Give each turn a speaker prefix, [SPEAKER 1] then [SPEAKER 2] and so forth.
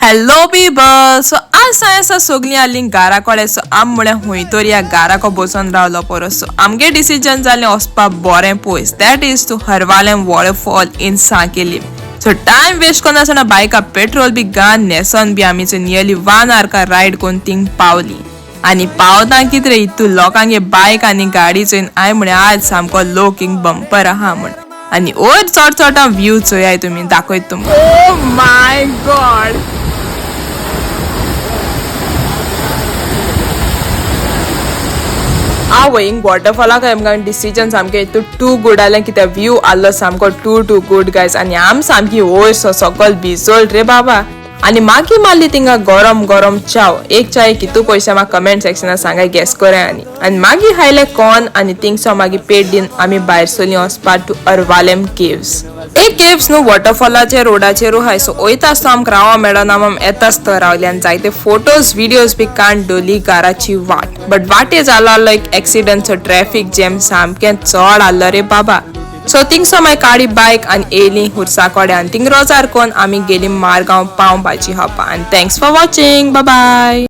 [SPEAKER 1] Hello people! So आज सांयसा सगळी आली घरा कडेन सो आम म्हळ्यार हूंय तर या घराको बसून रावलो परत सो आमगे डिसिजन जालें वचपा बरें पयस that is to Harvalem waterfall in Sanquelim. So time waste करनासतना बायका पेट्रोल बी घान नेसन बी आमी नियरली 1 hour का रायड करून थिंग पावली. आनी पावता कितें रे इतू लोकांगे बायक आनी गाडी चोयन हांवें म्हळें आज सामको लो किंग बंपर आहा म्हण. आनी वयर चोट व्ह्यू चोयाय तुमी दाखयत तुमकां. ओ माय गॉड वयिंग वॉटरफॉलाक आमकां डिसिजन सामकें इतू टू गूड आलें कित्याक व्यू आल्लो सामको टू गूड गायज. आनी आम सामकी वयर सकल भिजोल रे बाबा. आनी मागीर मारली थिंगा गरम चाव. एक चाय कितू पयशे म्हाका कमेंट सेक्शनात सांगाय गॅस करा. आनी मागीर हायले कॉर्न आनी थिंगसो मागीर पेट दिन आमी भायर सोली वचपा टू हरवालेम केव्स. एक केव्स न्हू वॉटरफॉलाचे रोडाचेरू हाय सो वयता आसता आमकां रावो मेळना आम येता आसता रावली आनी जायते फोटोज व्हिडिओज बी काण डोली घराची वाट. बट वाटे जाला लायक एक्सिडेंट ट्रॅफिक जॅम सामकें चड आल्लो रे बाबा. सो थिंगसो मागीर काडी बायक आनी येयली हुर्सा कोडे आनी थिंग रोजार कोन आमी गेली मारगांव पावपाची होपा. आनी thanks for watching. Bye bye.